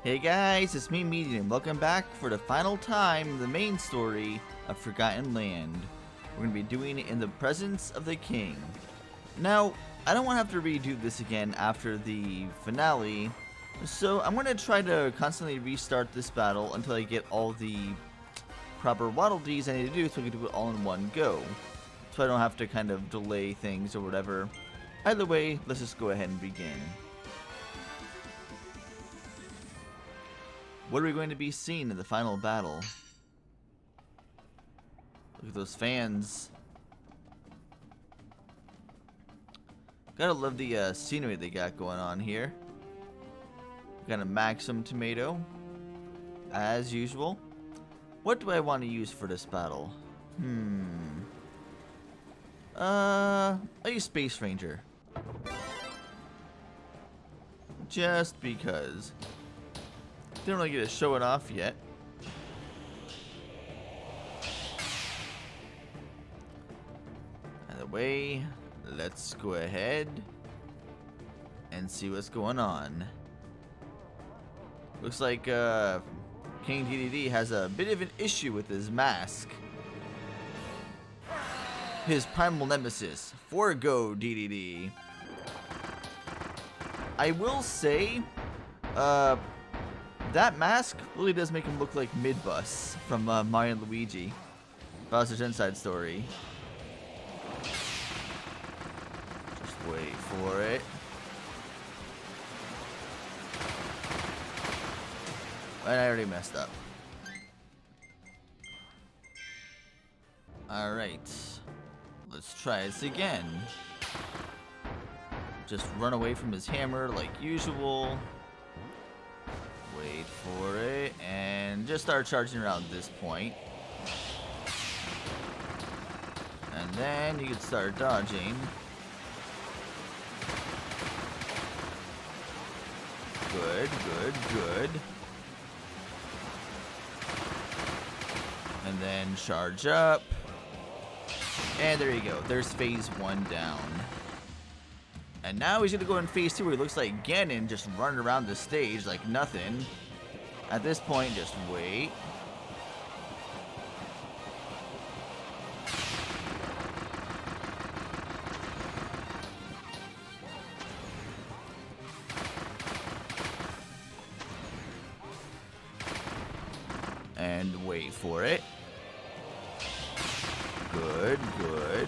Hey guys, it's me Medium. Welcome back for the final time in the main story of Forgotten Land. We're going to be doing it in the presence of the king. Now, I don't want to have to redo this again after the finale, so I'm going to try to constantly restart this battle until I get all the proper Waddle Dees I need to do so I can do it all in one go. So I don't have to kind of delay things or whatever. Either way, let's just go ahead and begin. What are we going to be seeing in the final battle? Look at those fans. Gotta love the scenery they got going on here. Got a Maxim tomato, as usual. What do I want to use for this battle? I'll use Space Ranger. Just because. Didn't really get to show it off yet. Either way, let's go ahead and see what's going on. Looks like King DDD has a bit of an issue with his mask. His primal nemesis, Forgo DDD. I will say, that mask really does make him look like Mid-Bus from Mario and Luigi, Bowser's Inside Story. Just wait for it. And I already messed up. Alright. Let's try this again. Just run away from his hammer like usual. Wait for it, and just start charging around this point. And then you can start dodging. Good, good, good. And then charge up. And there you go. There's phase 1 down. And now he's going to go in phase 2 where he looks like Ganon just running around the stage like nothing. At this point, just wait. And wait for it. Good, good.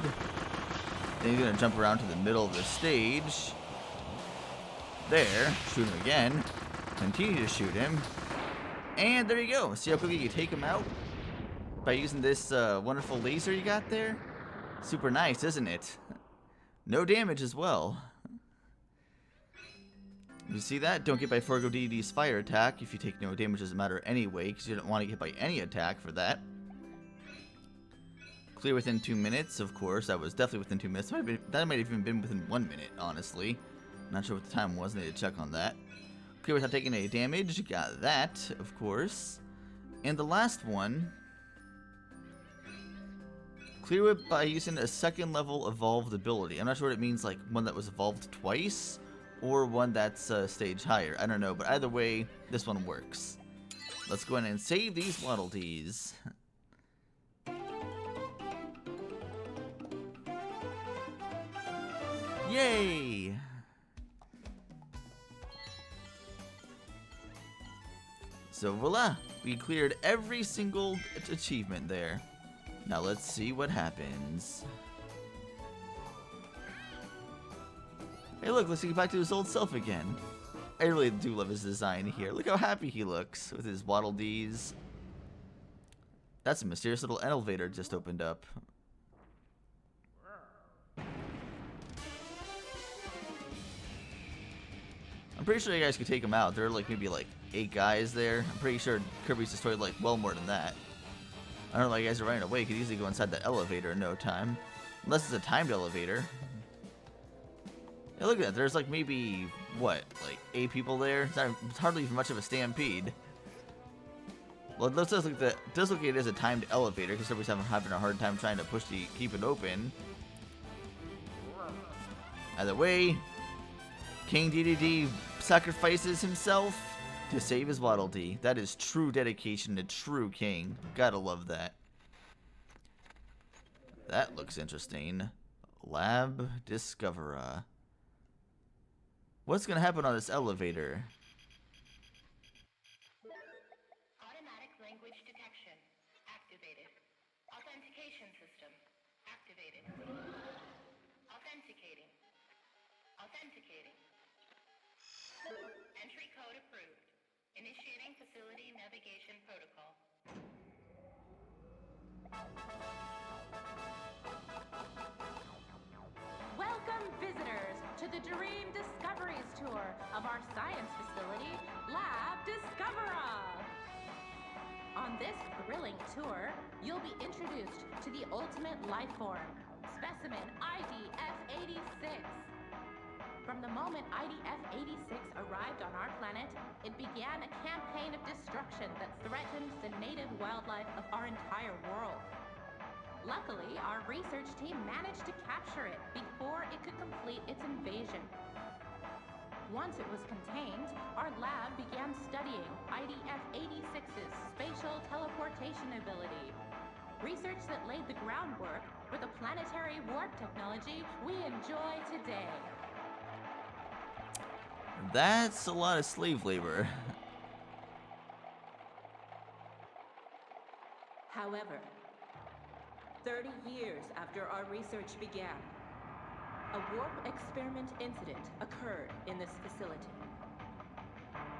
Then he's going to jump around to the middle of the stage. There. Shoot him again. Continue to shoot him. And there you go. See how quickly you take him out? By using this wonderful laser you got there? Super nice, isn't it? No damage as well. You see that? Don't get by Forgo DDD's fire attack. If you take no damage, doesn't matter anyway, because you don't want to get by any attack for that. Clear within 2 minutes, of course. That was definitely within 2 minutes. That might have even been within 1 minute, honestly. Not sure what the time was. I need to check on that. Clear without taking any damage. Got that, of course. And the last one. Clear it by using a second level evolved ability. I'm not sure what it means, like one that was evolved twice, or one that's a stage higher. I don't know, but either way, this one works. Let's go ahead and save these Waddle Dees. Yay! So voila, we cleared every single achievement there. Now let's see what happens. Hey look, let's get back to his old self again. I really do love his design here. Look how happy he looks with his Waddle Dees. That's a mysterious little elevator just opened up. I'm pretty sure you guys could take them out. There are like maybe like 8 guys there. I'm pretty sure Kirby's destroyed like well more than that. I don't know why you guys are running away. You could easily go inside that elevator in no time. Unless it's a timed elevator. Hey, look at that. There's like maybe, what, like 8 people there? It's hardly even much of a stampede. Well, it does look like it is a timed elevator because everybody's having a hard time trying to keep it open. Either way, King DDD sacrifices himself to save his Waddle Dee. That is true dedication to true king. Gotta love that. That looks interesting. Lab Discoverer. What's gonna happen on this elevator? Automatic language detection activated. Authentication system activated. Authenticating. Authenticating. Entry code approved. Initiating facility navigation protocol. Welcome, visitors, to the Dream Discoveries Tour of our science facility, Lab Discoverer. On this thrilling tour, you'll be introduced to the ultimate life form, specimen IDF-86. From the moment IDF-86 arrived on our planet, it began a campaign of destruction that threatens the native wildlife of our entire world. Luckily, our research team managed to capture it before it could complete its invasion. Once it was contained, our lab began studying IDF-86's spatial teleportation ability. Research that laid the groundwork for the planetary warp technology we enjoy today. That's a lot of slave labor. However, 30 years after our research began, a warp experiment incident occurred in this facility.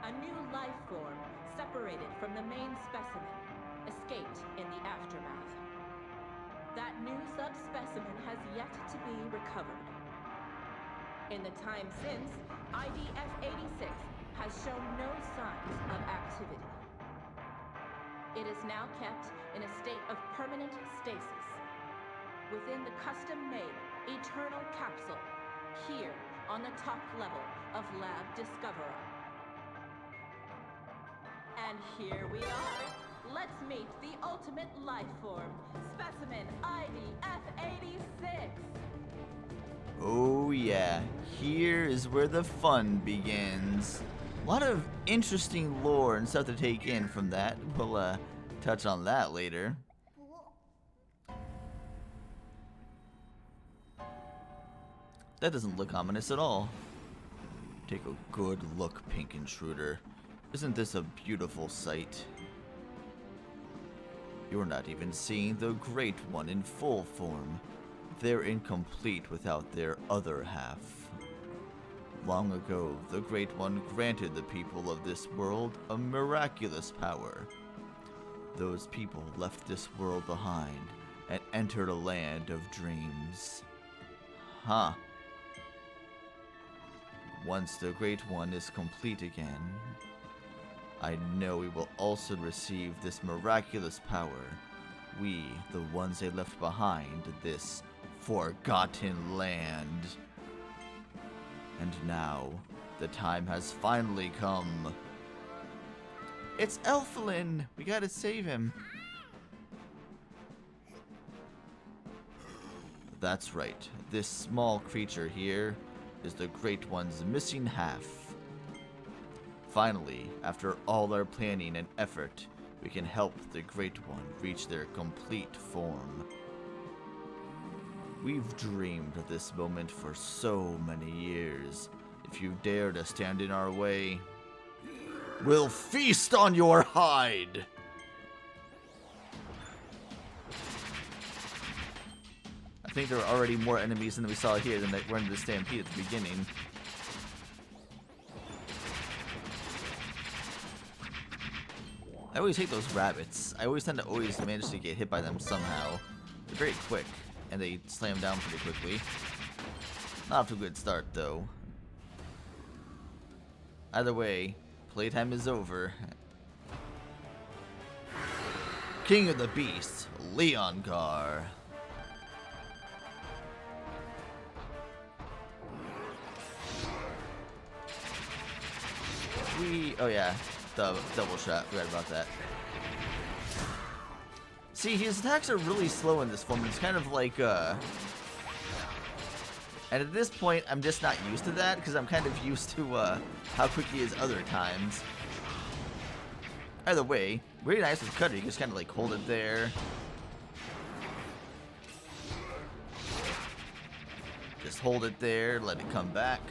A new life form separated from the main specimen escaped in the aftermath. That new subspecimen has yet to be recovered. In the time since, IDF-86 has shown no signs of activity. It is now kept in a state of permanent stasis within the custom-made Eternal Capsule here on the top level of Lab Discoverer. And here we are. Let's meet the ultimate life form, specimen IDF-86. Oh yeah, here is where the fun begins. A lot of interesting lore and stuff to take in from that. We'll touch on that later. That doesn't look ominous at all. Take a good look, Pink Intruder. Isn't this a beautiful sight? You're not even seeing the Great One in full form. They're incomplete without their other half. Long ago, the Great One granted the people of this world a miraculous power. Those people left this world behind and entered a land of dreams. Huh. Once the Great One is complete again, I know we will also receive this miraculous power. We, the ones they left behind, this forgotten land. And now, the time has finally come. It's Elflin! We gotta save him. That's right. This small creature here is the Great One's missing half. Finally, after all our planning and effort, we can help the Great One reach their complete form. We've dreamed of this moment for so many years. If you dare to stand in our way, we'll feast on your hide! I think there are already more enemies than we saw here than that were in the stampede at the beginning. I always hate those rabbits. I always tend to manage to get hit by them somehow. They're very quick, and they slam down pretty quickly. Not off to a good start, though. Either way, playtime is over. King of the Beasts, Leongar. Oh yeah, the double shot, forgot about that. See, his attacks are really slow in this form. It's kind of like, and at this point, I'm just not used to that, because I'm kind of used to, how quick he is other times. Either way, really nice with cutter. You just kind of like hold it there. Just hold it there, let it come back.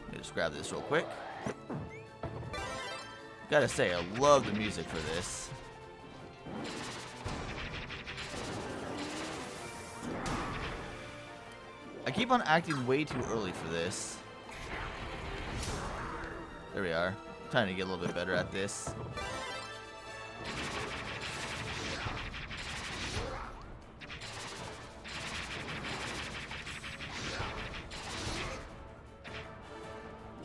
Let me just grab this real quick. Gotta say, I love the music for this. I keep on acting way too early for this. There we are. I'm trying to get a little bit better at this.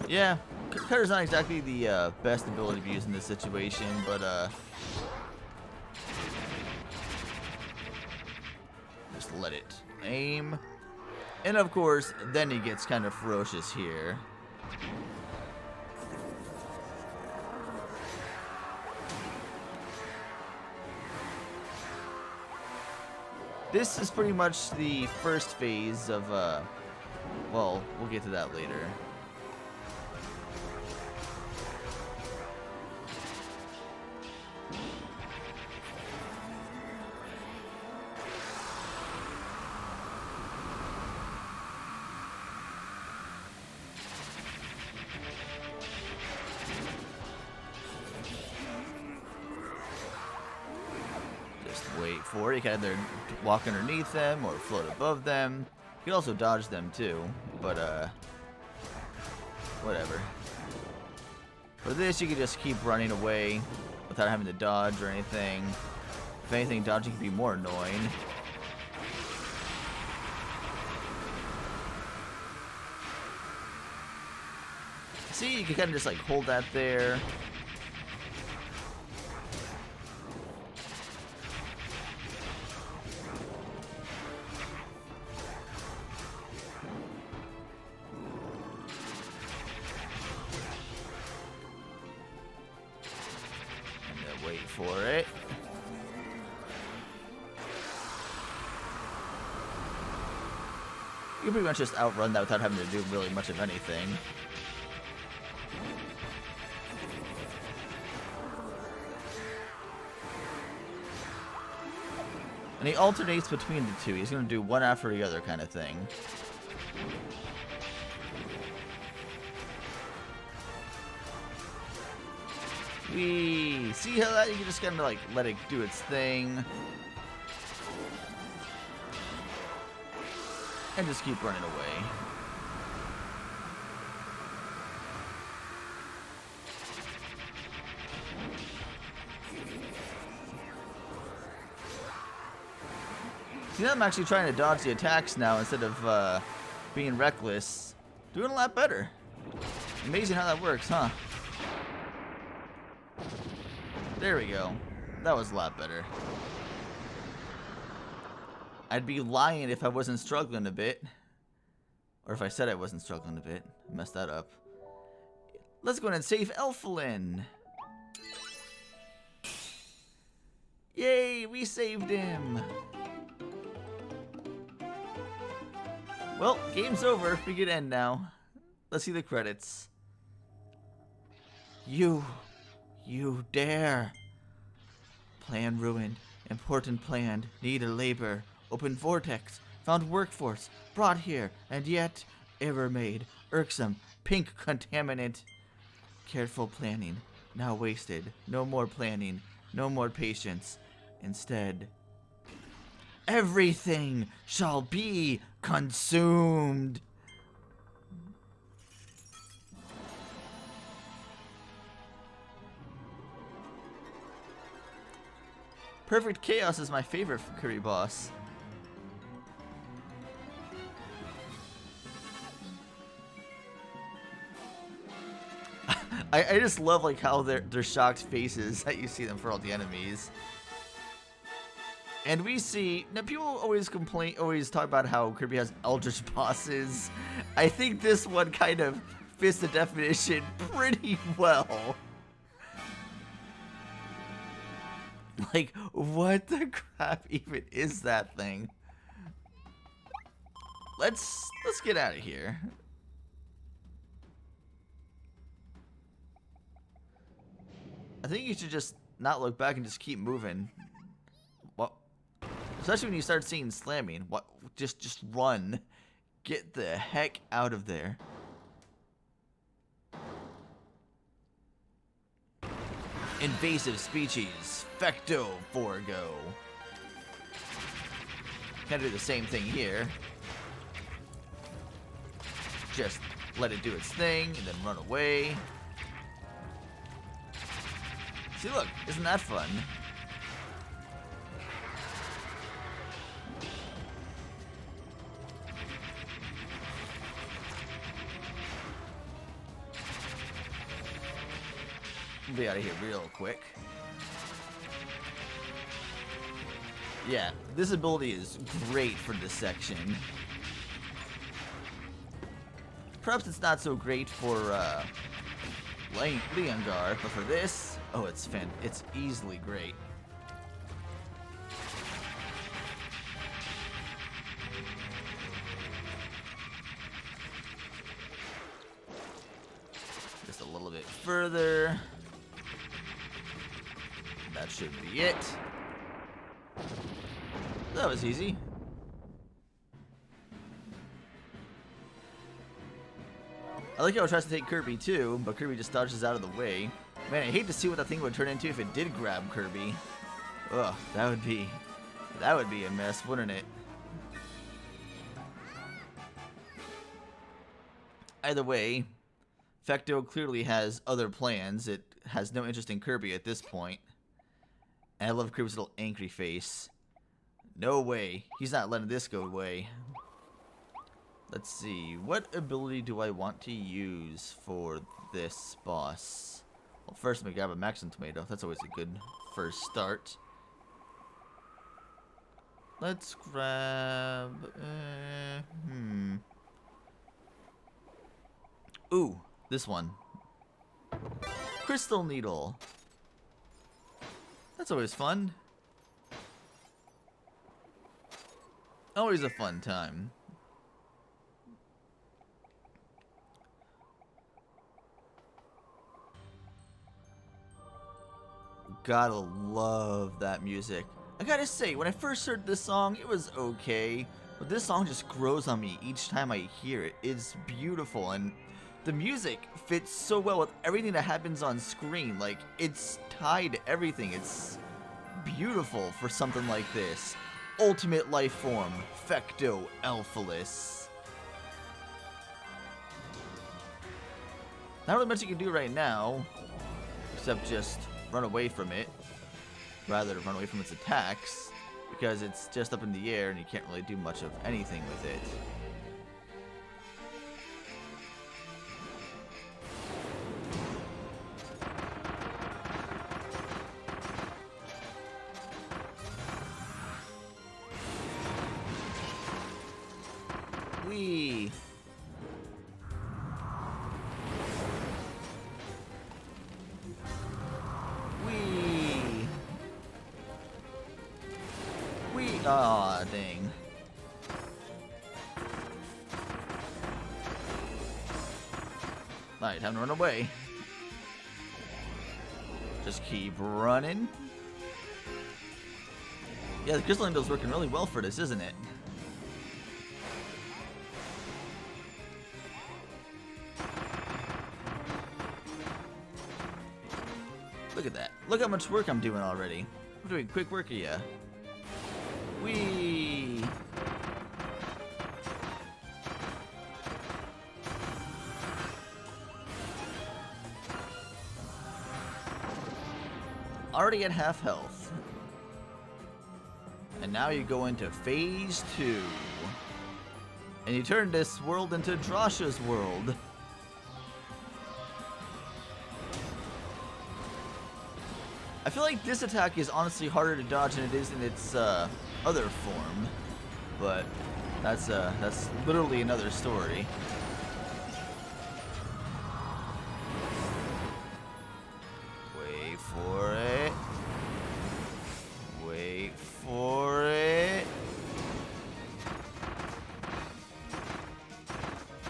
Yeah, cutter's not exactly the best ability to use in this situation, but just let it aim. And of course, then he gets kind of ferocious here. This is pretty much the first phase of, well, we'll get to that later. Wait for it. You can either walk underneath them or float above them. You can also dodge them too, but whatever. For this, you can just keep running away without having to dodge or anything. If anything, dodging can be more annoying. See, you can kind of just like hold that there. Wait for it. You can pretty much just outrun that without having to do really much of anything. And he alternates between the two. He's going to do one after the other kind of thing. Whee! See how that you can just kind of like let it do its thing. And just keep running away. See, I'm actually trying to dodge the attacks now instead of being reckless. Doing a lot better. Amazing how that works, huh? There we go. That was a lot better. I'd be lying if I wasn't struggling a bit. Or if I said I wasn't struggling a bit. I messed that up. Let's go ahead and save Elflin. Yay, we saved him. Well, game's over. We can end now. Let's see the credits. You dare. Plan ruined. Important plan. Need a labor. Open vortex. Found workforce. Brought here. And yet, error made. Irksome. Pink contaminant. Careful planning. Now wasted. No more planning. No more patience. Instead, everything shall be consumed. Perfect Chaos is my favorite Kirby boss. I just love like how they're shocked faces that you see them for all the enemies. And we see now people always talk about how Kirby has eldritch bosses. I think this one kind of fits the definition pretty well. Like, what the crap even is that thing? Let's get out of here. I think you should just not look back and just keep moving. What? Especially when you start seeing slamming. What? Just run. Get the heck out of there. Invasive species. Fecto Forgo. Kind of do the same thing here. Just let it do its thing and then run away. See, look, isn't that fun? We'll be out of here real quick. Yeah, this ability is great for this section. Perhaps it's not so great for Leongar, but for this, oh, it's easily great. Just a little bit further. That should be it. That was easy. I like how it tries to take Kirby too, but Kirby just dodges out of the way. Man, I hate to see what that thing would turn into if it did grab Kirby. Ugh, that would be a mess, wouldn't it? Either way, Fecto clearly has other plans. It has no interest in Kirby at this point. And I love Kirby's little angry face. No way. He's not letting this go away. Let's see. What ability do I want to use for this boss? Well, first I'm going to grab a Maxim Tomato. That's always a good first start. Let's grab... Ooh, this one. Crystal Needle. That's always fun. Always a fun time. Gotta love that music. I gotta say, when I first heard this song, it was okay, but this song just grows on me each time I hear it. It's beautiful, and the music fits so well with everything that happens on screen. Like, it's tied to everything. It's beautiful for something like this. Ultimate life form, Fecto Elphalus. Not really much you can do right now, except just run away from it, rather than run away from its attacks, because it's just up in the air and you can't really do much of anything with it. Whee! Aw, dang. Alright, time to run away. Just keep running. Yeah, the Crystal Needle's working really well for this, isn't it? Look at that. Look how much work I'm doing already. I'm doing quick work of ya. Whee! Already at half health. And now you go into phase 2. And you turn this world into Drasha's world. I feel like this attack is honestly harder to dodge than it is in its other form, but that's literally another story. Wait for it. Wait for it.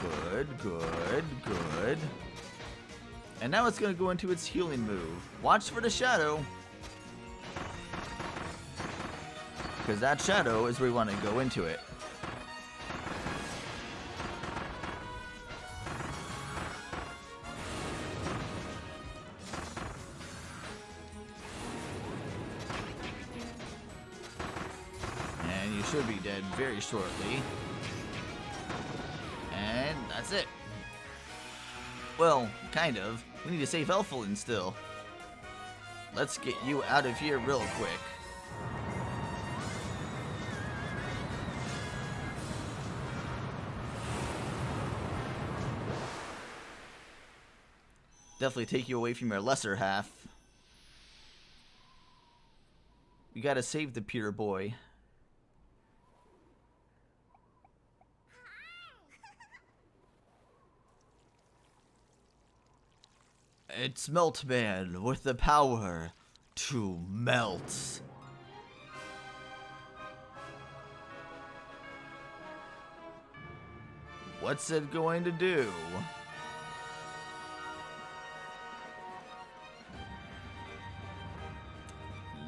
Good, good, good. And now it's going to go into its healing move. Watch for the shadow. Because that shadow is where we want to go into it. And you should be dead very shortly. And that's it. Well, kind of. We need to save Elfilin still. Let's get you out of here real quick. Definitely take you away from your lesser half. We gotta save the Peter boy. It's Meltman with the power to melt. What's it going to do?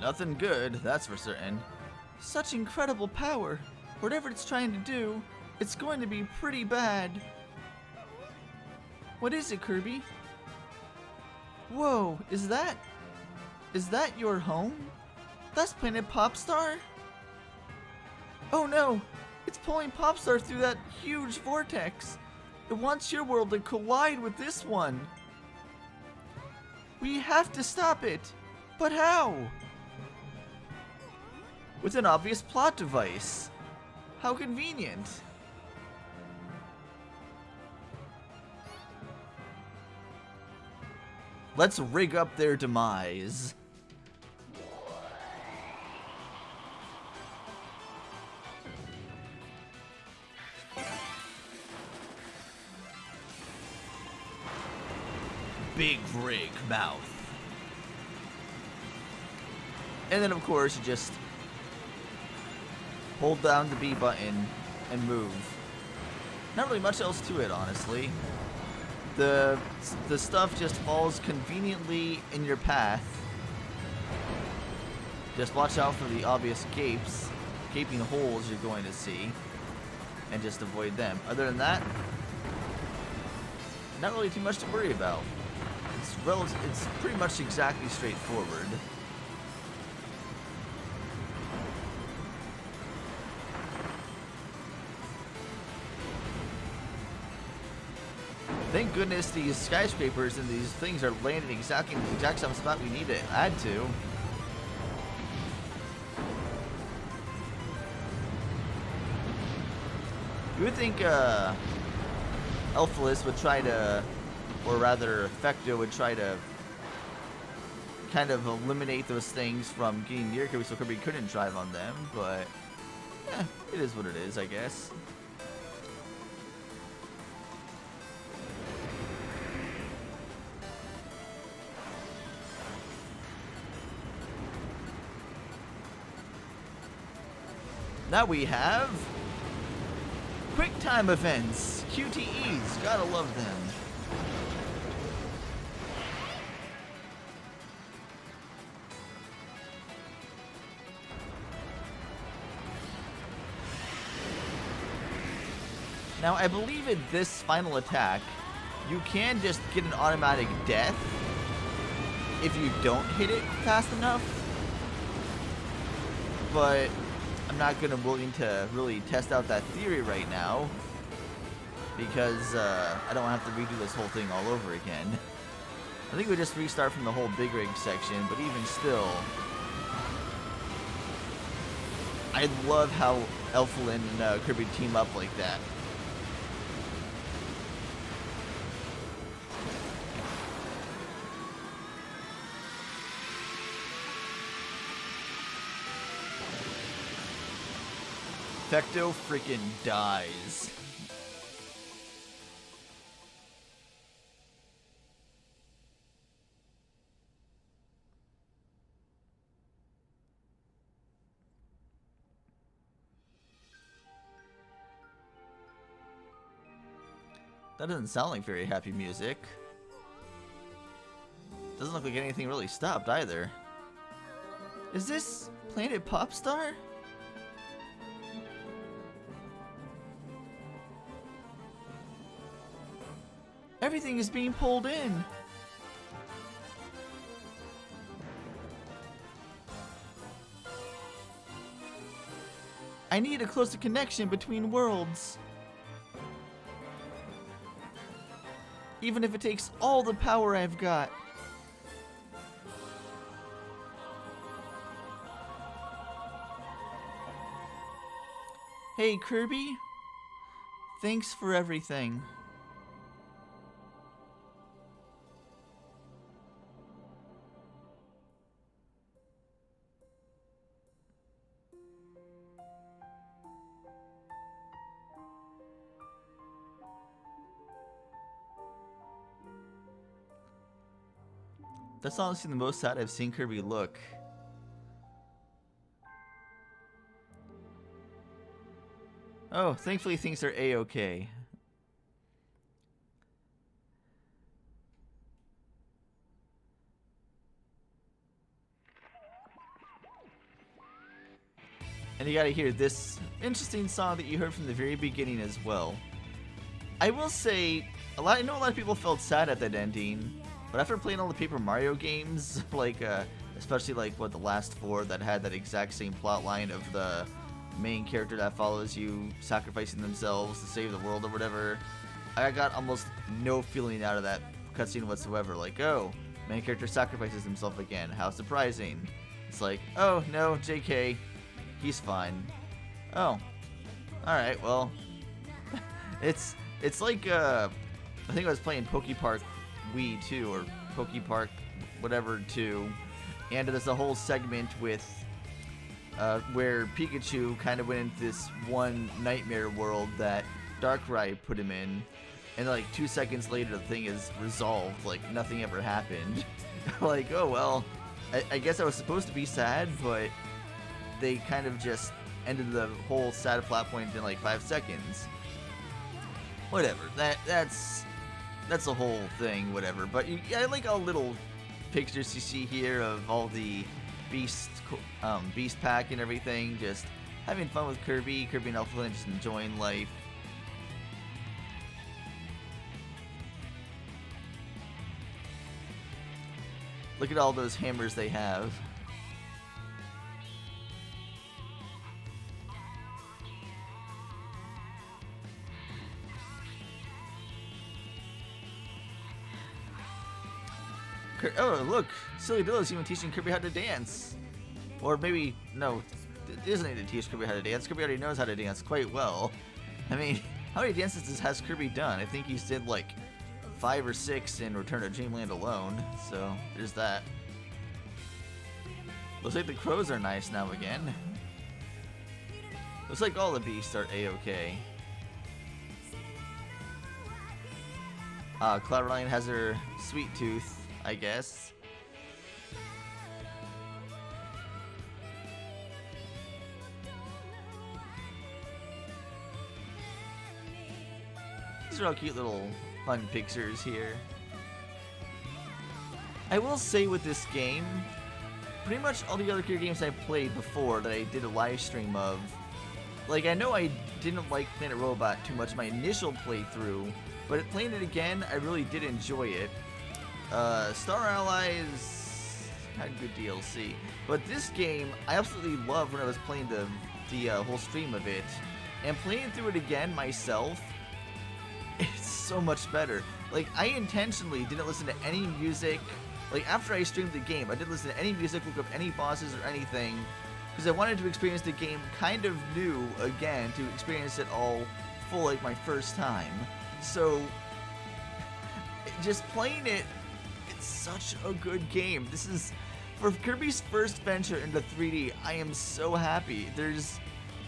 Nothing good, that's for certain. Such incredible power. Whatever it's trying to do, it's going to be pretty bad. What is it, Kirby? Whoa, is that your home? That's Planet Popstar? Oh no, it's pulling Popstar through that huge vortex. It wants your world to collide with this one. We have to stop it, but how? With an obvious plot device. How convenient. Let's rig up their demise. Big rig mouth. And then of course you just hold down the B button and move. Not really much else to it, honestly. The stuff just falls conveniently in your path. Just watch out for the obvious gaping holes you're going to see, and just avoid them. Other than that, not really too much to worry about. It's pretty much exactly straightforward. Thank goodness these skyscrapers and these things are landing exactly in the exact same spot we need to add to. You would think Elfilin would try to, or rather Fecto would try to kind of eliminate those things from getting near Kirby so Kirby couldn't drive on them, but it is what it is, I guess. Now we have Quicktime Events, QTEs, gotta love them. Now I believe in this final attack, you can just get an automatic death if you don't hit it fast enough, but I'm not willing to really test out that theory right now because I don't want to have to redo this whole thing all over again. I think we just restart from the whole big rig section, but even still, I love how Elfilin and Kirby team up like that. Fecto freaking dies. That doesn't sound like very happy music. Doesn't look like anything really stopped either. Is this Planet Popstar? Everything is being pulled in. I need a closer connection between worlds. Even if it takes all the power I've got. Hey, Kirby. Thanks for everything. That's honestly the most sad I've seen Kirby look. Oh, thankfully things are A-okay. And you gotta hear this interesting song that you heard from the very beginning as well. I will say, I know a lot of people felt sad at that ending, but after playing all the Paper Mario games, like, especially like what the last 4 that had that exact same plot line of the main character that follows you sacrificing themselves to save the world or whatever, I got almost no feeling out of that cutscene whatsoever. Like, oh, main character sacrifices himself again. How surprising. It's like, oh, no, JK, he's fine. Oh, alright, well, it's like, I think I was playing Pokepark Wii 2, or Pokepark whatever 2, and there's a whole segment with where Pikachu kind of went into this one nightmare world that Darkrai put him in, and like 2 seconds later the thing is resolved, like nothing ever happened. Like, oh well, I guess I was supposed to be sad, but they kind of just ended the whole sad plot point in like 5 seconds. Whatever, that's the whole thing, whatever. But I like all little pictures you see here of all the Beast Pack and everything, just having fun with Kirby and Elfland, just enjoying life. Look at all those hammers they have. Oh, look! Silly Billow's even teaching Kirby how to dance. Or maybe, no, it doesn't need to teach Kirby how to dance. Kirby already knows how to dance quite well. I mean, how many dances has Kirby done? I think he's did like 5 or 6 in Return to Dreamland alone, so there's that. Looks like the crows are nice now again. Looks like all the beasts are A-okay. Cloud9 has her sweet tooth, I guess. These are all cute little fun pictures here. I will say with this game, pretty much all the other Kirby games I played before that I did a live stream of, like, I know I didn't like Planet Robot too much my initial playthrough, but playing it again, I really did enjoy it. Star Allies had good DLC, but this game I absolutely loved when I was playing the whole stream of it, and playing through it again myself, it's so much better. Like, I intentionally didn't listen to any music. Like, after I streamed the game, I didn't listen to any music, look up any bosses or anything, because I wanted to experience the game kind of new again, to experience it all full like my first time. So, just playing it, it's such a good game. This is, for Kirby's first venture into 3D, I am so happy. There's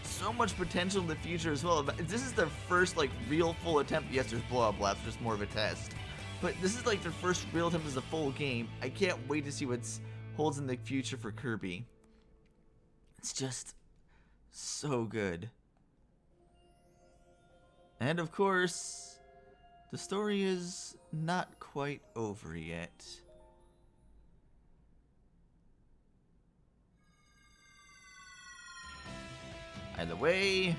so much potential in the future as well. This is their first, like, real full attempt. Yes, there's blow-up labs, just more of a test. But this is like their first real attempt as a full game. I can't wait to see what holds in the future for Kirby. It's just so good. And of course, the story is not quite over yet. Either way,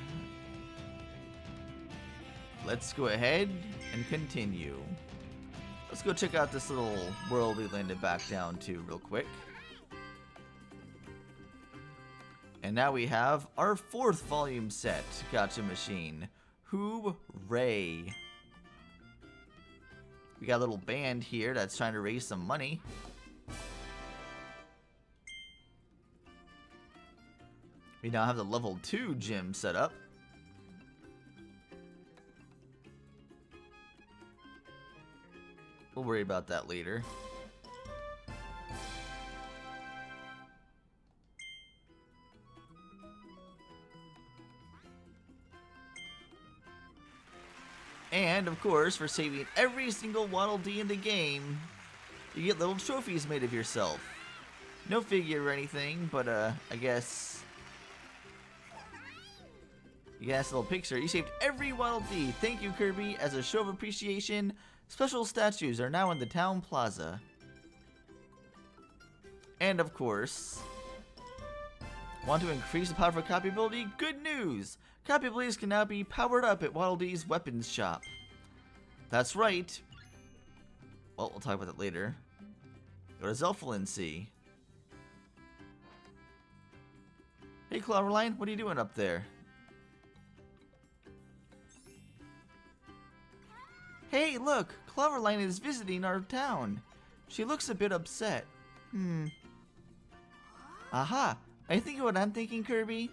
let's go ahead and continue. Let's go check out this little world we landed back down to real quick. And now we have our 4th volume set, Gotcha Machine. Hooray! We got a little band here that's trying to raise some money. We now have the level 2 gym set up. We'll worry about that later. And, of course, for saving every single Waddle Dee in the game, you get little trophies made of yourself. No figure or anything, but, I guess... You got a little picture. You saved every Waddle Dee. Thank you, Kirby. As a show of appreciation, special statues are now in the town plaza. And, of course... Want to increase the power of copy ability? Good news! Copy abilities can now be powered up at Waddle Dee's weapons shop. That's right. Well, we'll talk about that later. What does Elflin see? Hey, Cloverline, what are you doing up there? Hey, look! Cloverline is visiting our town. She looks a bit upset. Aha! I think what I'm thinking, Kirby.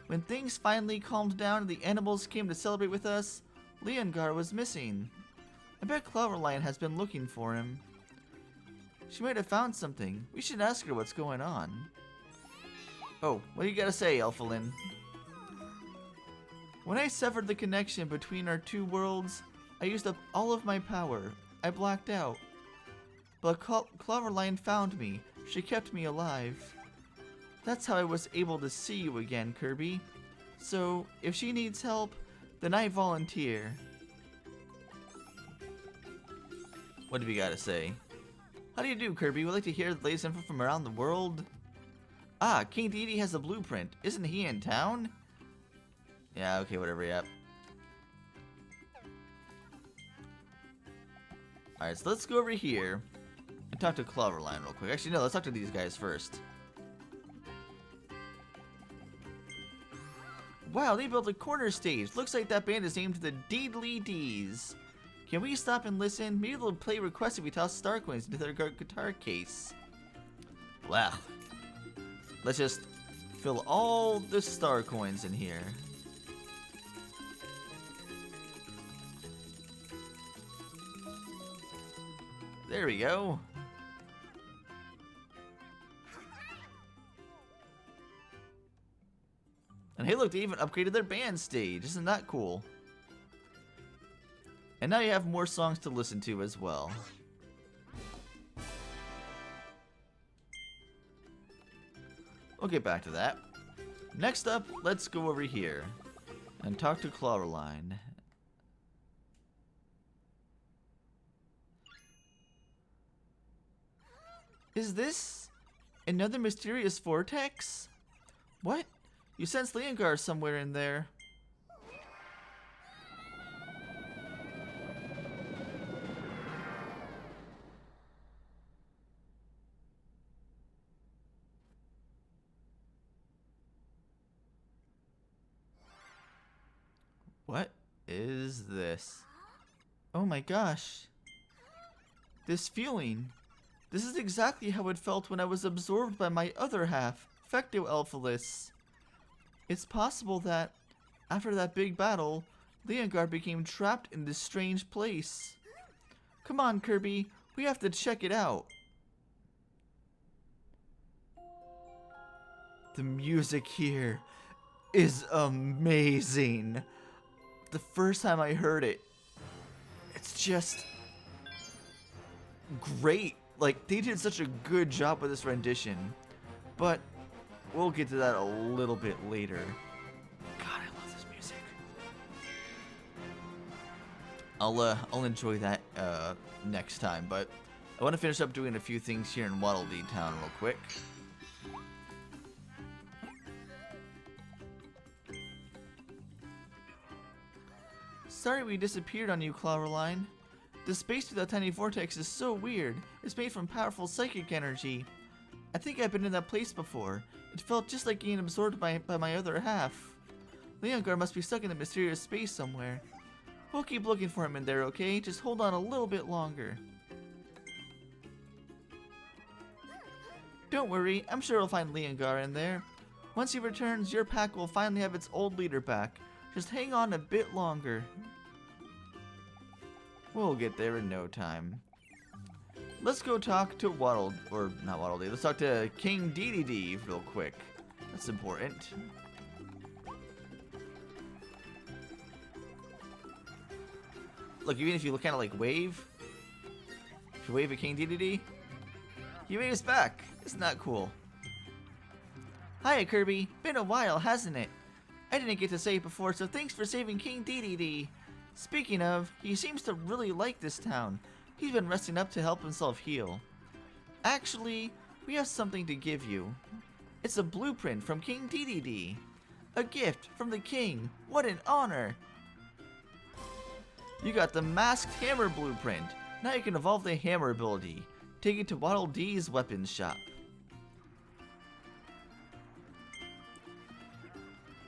When things finally calmed down and the animals came to celebrate with us, Leongar was missing. I bet Cloverline has been looking for him. She might have found something. We should ask her what's going on. Oh, what do you gotta say, Elflin? When I severed the connection between our 2 worlds, I used up all of my power. I blacked out. But Cloverline found me. She kept me alive. That's how I was able to see you again, Kirby. So, if she needs help, then I volunteer. What have you got to say? How do you do, Kirby? Would like to hear the latest info from around the world? Ah, King Dedede has a blueprint. Isn't he in town? Yeah, okay, whatever, yep. Alright, so let's go over here and talk to Cloverline real quick. Actually, no, let's talk to these guys first. Wow, they built a corner stage. Looks like that band is named the Deedly Dees. Can we stop and listen? Maybe they'll play requests if we toss star coins into their guitar case. Wow. Let's just fill all the star coins in here. There we go. And hey, look, they even upgraded their band stage. Isn't that cool? And now you have more songs to listen to as well. We'll get back to that. Next up, let's go over here and talk to Cloverline. Is this another mysterious vortex? What? You sense Leongar somewhere in there. What is this? Oh my gosh. This feeling. This is exactly how it felt when I was absorbed by my other half, Fecto-Elphalis. It's possible that, after that big battle, Leongar became trapped in this strange place. Come on, Kirby, we have to check it out. The music here is amazing. The first time I heard it, it's just great. Like, they did such a good job with this rendition. But we'll get to that a little bit later. God, I love this music. I'll enjoy that next time, but I want to finish up doing a few things here in Waddle Dee Town real quick. Sorry we disappeared on you, Clawroline. The space through that tiny vortex is so weird. It's made from powerful psychic energy. I think I've been in that place before. It felt just like being absorbed by my other half. Leongar must be stuck in the mysterious space somewhere. We'll keep looking for him in there, okay? Just hold on a little bit longer. Don't worry, I'm sure we'll find Leongar in there. Once he returns, your pack will finally have its old leader back. Just hang on a bit longer. We'll get there in no time. Let's go talk to not Waddle Dee. Let's talk to King Dedede real quick. That's important. Look, even if you kind of like wave, if you wave at King Dedede, he waves back. It's not cool. Hiya, Kirby. Been a while, hasn't it? I didn't get to say it before, so thanks for saving King Dedede. Speaking of, he seems to really like this town. He's been resting up to help himself heal. Actually, we have something to give you. It's a blueprint from King Dedede. A gift from the king. What an honor. You got the masked hammer blueprint. Now you can evolve the hammer ability. Take it to Waddle Dee's weapons shop.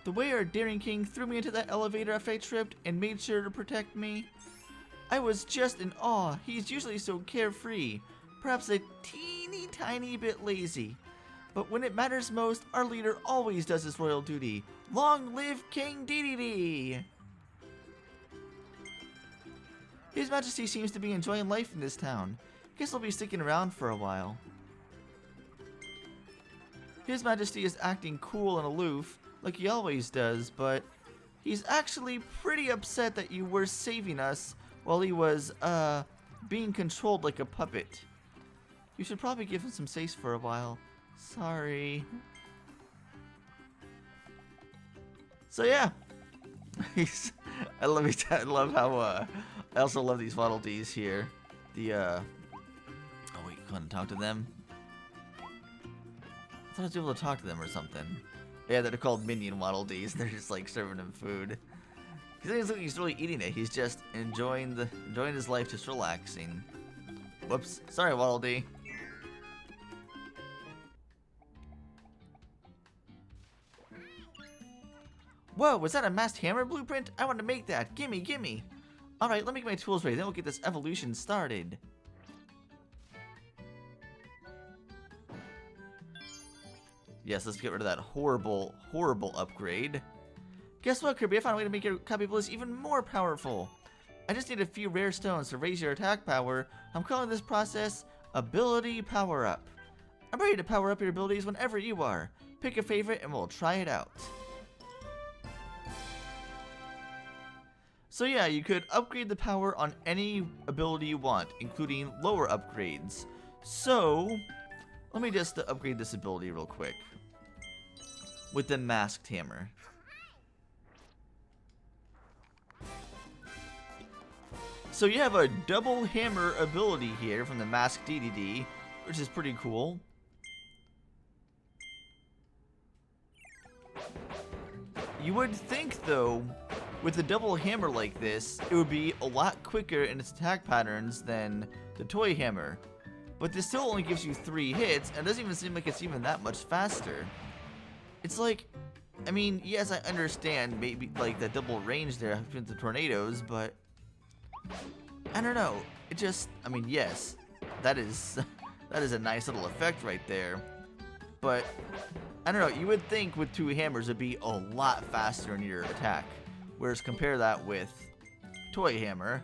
The way our daring king threw me into that elevator after I tripped and made sure to protect me, I was just in awe. He's usually so carefree, perhaps a teeny tiny bit lazy. But when it matters most, our leader always does his royal duty. Long live King Dedede! His Majesty seems to be enjoying life in this town. Guess he'll be sticking around for a while. His Majesty is acting cool and aloof, like he always does, but he's actually pretty upset that you were saving us while he was, being controlled like a puppet. You should probably give him some space for a while. Sorry. So yeah. I love how, I also love these Waddle Dees here. The, oh wait, you want to talk to them? I thought I was able to talk to them or something. Yeah, they're called minion Waddle Dees. They're just like serving him food. He doesn't look like he's really eating it. He's just enjoying his life, just relaxing. Whoops. Sorry, Waddle Dee. Whoa, was that a masked hammer blueprint? I want to make that. Gimme, gimme. Alright, let me get my tools ready. Then we'll get this evolution started. Yes, let's get rid of that horrible, horrible upgrade. Guess what, Kirby? I found a way to make your copy abilities even more powerful. I just need a few rare stones to raise your attack power. I'm calling this process Ability Power Up. I'm ready to power up your abilities whenever you are. Pick a favorite and we'll try it out. So yeah, you could upgrade the power on any ability you want, including lower upgrades. So, let me just upgrade this ability real quick. With the masked hammer. So you have a double hammer ability here from the masked Dedede, which is pretty cool. You would think, though, with a double hammer like this, it would be a lot quicker in its attack patterns than the toy hammer. But this still only gives you 3 hits, and doesn't even seem like it's even that much faster. It's like, I mean, yes, I understand maybe like the double range there between the tornadoes, but I don't know. It just, I mean, yes, that is a nice little effect right there. But I don't know. You would think with 2 hammers it'd be a lot faster in your attack. Whereas compare that with toy hammer.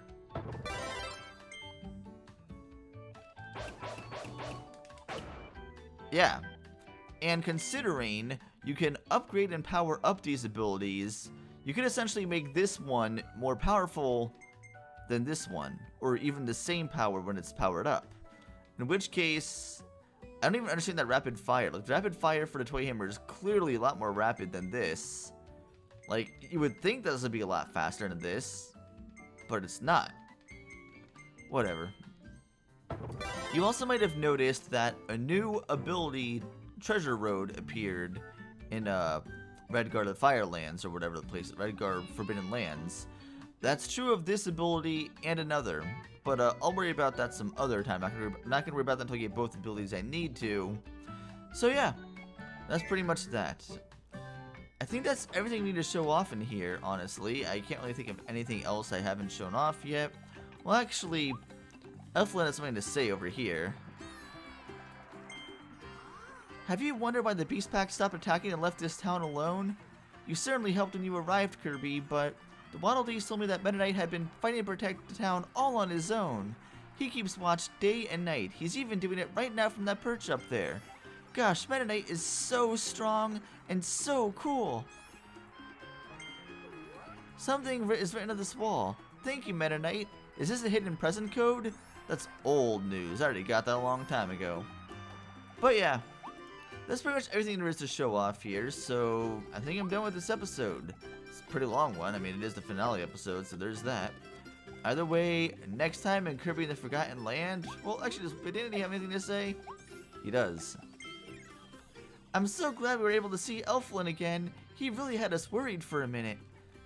Yeah. And considering you can upgrade and power up these abilities, you could essentially make this one more powerful than this one, or even the same power when it's powered up. In which case, I don't even understand that rapid fire. Like, rapid fire for the toy hammer is clearly a lot more rapid than this. Like, you would think this would be a lot faster than this, but it's not. Whatever. You also might have noticed that a new ability treasure road appeared in Redguard of Firelands, or whatever the place is, Redguard Forbidden Lands. That's true of this ability and another, but I'll worry about that some other time. Not gonna worry about that until I get both abilities I need to. So yeah, that's pretty much that. I think that's everything we need to show off in here, honestly. I can't really think of anything else I haven't shown off yet. Well, actually, Elflin has something to say over here. Have you wondered why the Beast Pack stopped attacking and left this town alone? You certainly helped when you arrived, Kirby, but the Waddle Dees told me that Meta Knight had been fighting to protect the town all on his own. He keeps watch day and night. He's even doing it right now from that perch up there. Gosh, Meta Knight is so strong and so cool. Something is written on this wall. Thank you, Meta Knight. Is this a hidden present code? That's old news. I already got that a long time ago. But yeah, that's pretty much everything there is to show off here, so I think I'm done with this episode. It's a pretty long one. I mean, it is the finale episode, so there's that. Either way, next time in Kirby and the Forgotten Land, well, actually, didn't he have anything to say? He does. I'm so glad we were able to see Elflin again. He really had us worried for a minute.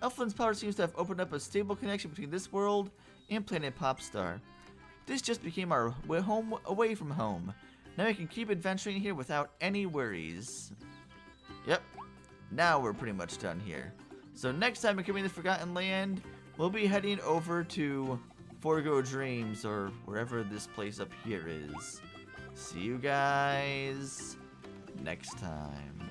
Elflin's power seems to have opened up a stable connection between this world and Planet Popstar. This just became our home away from home. Now we can keep adventuring here without any worries. Yep, now we're pretty much done here. So next time in Kirby and the Forgotten Land, we'll be heading over to Forgo Dreams or wherever this place up here is. See you guys next time.